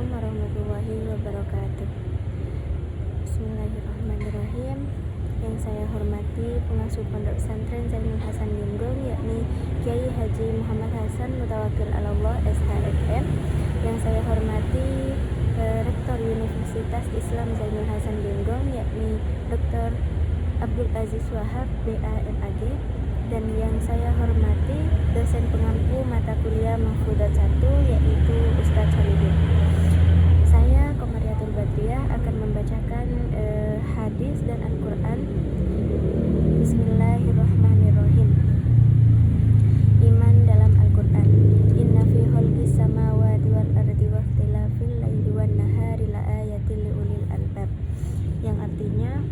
Assalamualaikum warahmatullahi wabarakatuh. Bismillahirrahmanirrahim. Yang saya hormati pengasuh Pondok Pesantren Zainul Hasan Linggong, yakni Kiai Haji Muhammad Hasan Mutawakil Alallah SHFM. Yang saya hormati Rektor Universitas Islam Zainul Hasan Linggong, yakni Dr. Abdul Aziz Wahab BAMAG. Dan yang saya hormati dosen pengampu mata kuliah Mahfudzat 1, yaitu Ustadz Solihin. Saya Komariatul Badriah akan membacakan hadis dan Al-Quran. Bismillahirrahmanirrahim. Iman dalam Al-Quran. Inna fi khalqis samawati wal ardi wa ikhtilafil laili wan nahari la ayatil liulil albab. Yang artinya,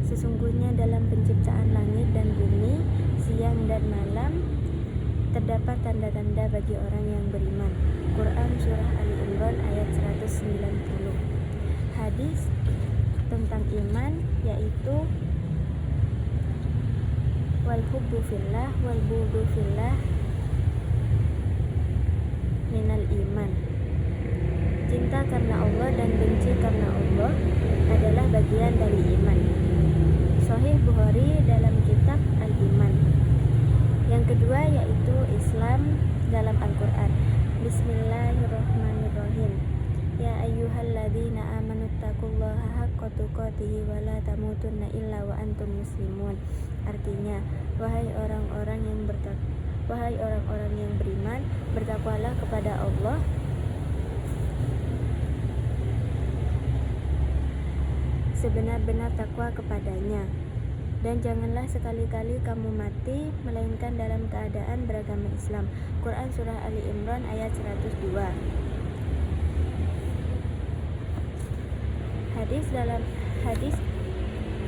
sesungguhnya dalam penciptaan langit dan bumi, siang dan malam, terdapat tanda-tanda bagi orang yang beriman. Quran Surah Ali Imran ayat 190. Hadis tentang iman yaitu wal hubbu fillah wal bughdu fillah minal iman. Cinta karena Allah dan benci karena Allah adalah bagian dari iman. Sahih Bukhari dalam kitab Al-Iman. Yang kedua yaitu Islam dalam Al-Quran. Bismillahirrahmanirrahim. Ya ayyuhalladzina amanu taqullaha haqqa tuqatih wa la tamutunna illa wa antum muslimun. Artinya, wahai orang-orang yang beriman, bertakwalah kepada Allah sebenar-benar takwa kepadanya, dan janganlah sekali-kali kamu mati melainkan dalam keadaan beragama Islam. Quran Surah Ali Imran ayat 102.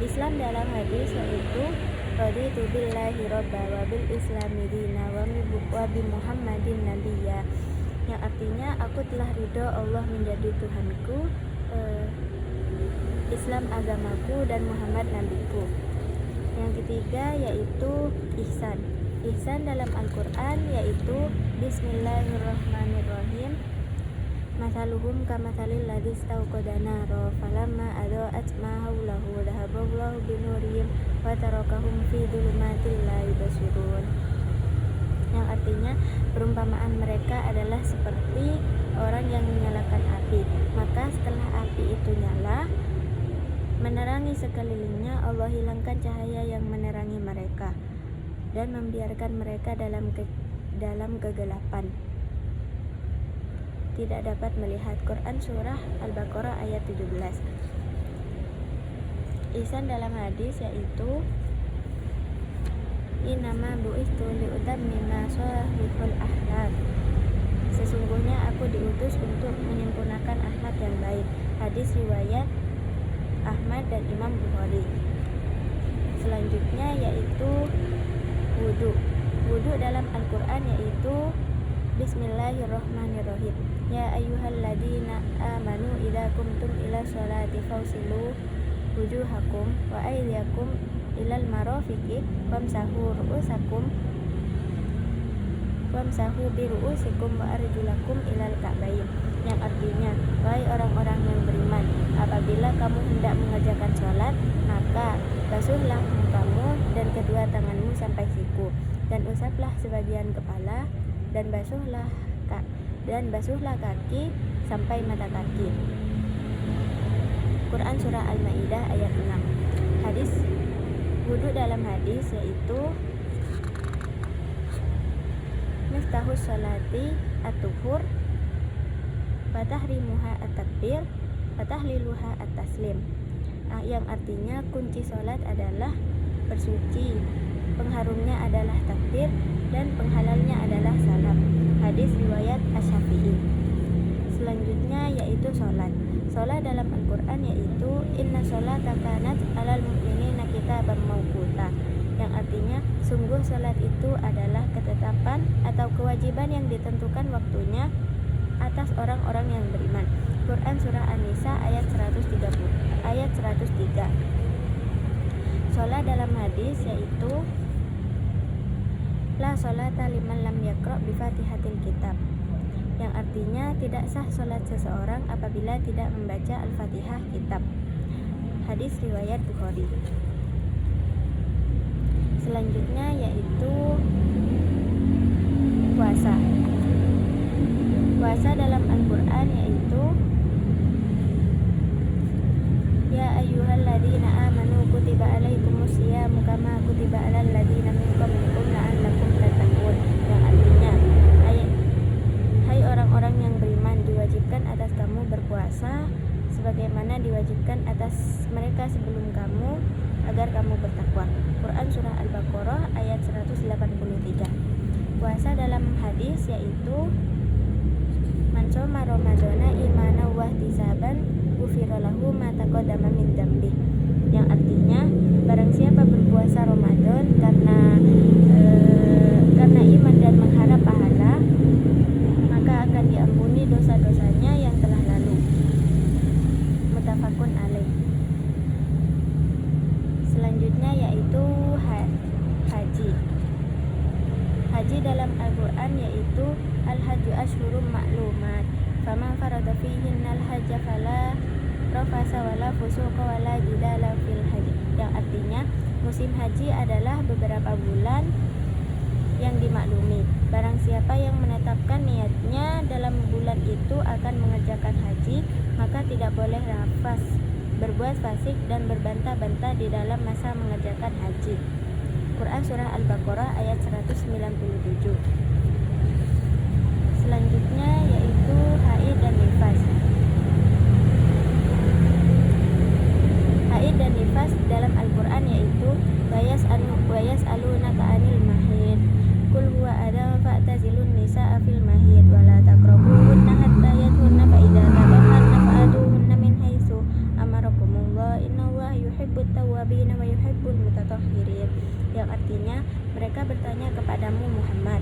Islam dalam hadis yaitu raditu billahi robba wa bil islami dina wa bi muhammadin nabiyya. Yang artinya, aku telah ridho Allah menjadi Tuhanku, Islam agamaku, dan Muhammad nabiku. Yang ketiga yaitu ihsan. Ihsan dalam Al-Quran yaitu Bismillahirrahmanirrahim. Masaluhum kamathalil ladzi istauqada nara falamma adaa'at ma haulahu dhahaballahu binurihim wa tarakahum fi dhulumatil la yubsirun. Yang artinya, perumpamaan mereka adalah seperti orang yang menyalakan api, maka setelah api itu nyala menerangi sekelilingnya, Allah hilangkan cahaya yang menerangi mereka dan membiarkan mereka dalam kegelapan, tidak dapat melihat. Quran Surah Al-Baqarah ayat 17. Ihsan dalam hadis yaitu innama bu'istu liutammima shalihul akhlaq. Sesungguhnya aku diutus untuk menyempurnakan akhlak yang baik. Hadis riwayat Ahmad dan Imam Bukhari. Selanjutnya yaitu wudu. Wudu dalam Al-Quran yaitu Bismillahirrahmanirrahim. Ya ayyuhalladzina amanu idza qumtum ila sholati fawsilu wujuhakum wa aydiyakum ilal marafiqi wamsahu bi ru'usikum wa arjulakum ilal ka'bayn. Yang artinya, wahai orang-orang yang beriman, apabila kamu hendak mengerjakan sholat, maka basuhlah mukamu dan kedua tanganmu sampai siku, dan usaplah sebagian kepala, dan basuhlah kaki sampai mata kaki. Quran Surah Al-Maidah ayat 6. Hadis wudu dalam hadis yaitu miftahus sholati at-tuhur, fatahrimuha at-takbir, fatahliluha at-taslim. Yang artinya, kunci sholat adalah bersuci, pengharumnya adalah takbir, dan penghalalnya adalah salam. Hadis riwayat Asy-Syafi'i. Selanjutnya yaitu sholat. Sholat dalam Al-Quran yaitu inna sholata kanat alal mu'minina kitaban mawquta. Yang artinya, sungguh sholat itu adalah ketetapan atau kewajiban yang ditentukan waktunya atas orang-orang yang beriman. Quran Surah An-Nisa ayat 103. Sholat dalam hadis yaitu la sholata liman lam yaqra bi Fatihatil kitab. yang artinya tidak sah sholat seseorang apabila tidak membaca Al-Fatihah kitab. Hadis riwayat Bukhari. Selanjutnya yaitu puasa. Puasa dalam Al-Quran yaitu Ya ayyuhalladzina amanu kutiba alaikumusyiyamu kama kutiba alal ladzina min qablikum la'allakum tattaqun, yang artinya hai orang-orang yang beriman, diwajibkan atas kamu berpuasa sebagaimana diwajibkan atas mereka sebelum kamu agar kamu bertakwa. Quran surah Al-Baqarah ayat 183. Puasa dalam hadis yaitu Man shoma Ramadhana imanan wa ihtisaban ghufira lahu ma taqaddama min dzambi, yang artinya barang siapa berpuasa Ramadan karena iman dan mengharap pahala, maka akan diampuni dosa-dosanya yang telah lalu. Muttafaqun alaih. Selanjutnya yaitu haji. Haji dalam Al-Quran yaitu Al-Hajju Ashhurum Ma'lumat, faman farada fihinnal hajja fala rafasa wala fusuqa wala jidala fil haji, yang artinya musim haji adalah beberapa bulan yang dimaklumi. Barang siapa yang menetapkan niatnya dalam bulan itu akan mengerjakan haji, maka tidak boleh rafas, berbuat fasik dan berbantah-bantah di dalam masa mengerjakan haji. Quran surah Al-Baqarah ayat 197. Selanjutnya yaitu haid dan nifas. Haid dan nifas dalam Al-Quran yaitu wayas'alunaka 'anil mahid qul huwa adha fa'tazilun nisaa fil mahid wala taqrabuhunna hatta yadhurna fa idza tabaharna fa'atuhunna min haitsu amarakumullah innallaha yuhibbut tawwabin wa yuhibbul mutatahhirin, yang artinya mereka bertanya kepadamu Muhammad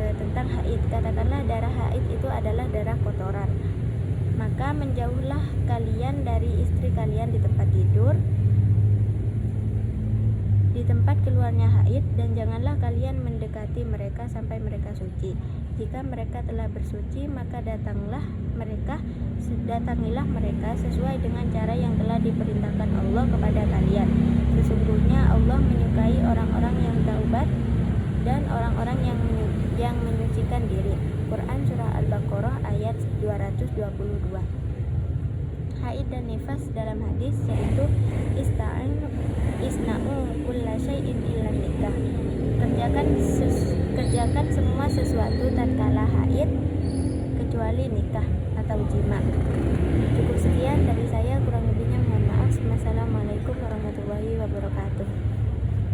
tentang haid. Katakanlah darah haid itu adalah darah kotoran, maka menjauhlah kalian dari istri kalian di tempat tidur, di tempat keluarnya haid, dan janganlah kalian mendekati mereka sampai mereka suci. Jika mereka telah bersuci, maka datangilah mereka sesuai dengan cara yang telah diperintahkan Allah kepada kalian. Sesungguhnya Allah menyukai orang-orang yang taubat dan orang-orang yang menyucikan diri. Quran surah Al-Baqarah ayat 222. Haid dan nifas dalam hadis yaitu isna'u kulla syai'in illa nikah. Kerjakan semua sesuatu tatkala haid kecuali nikah atau jima.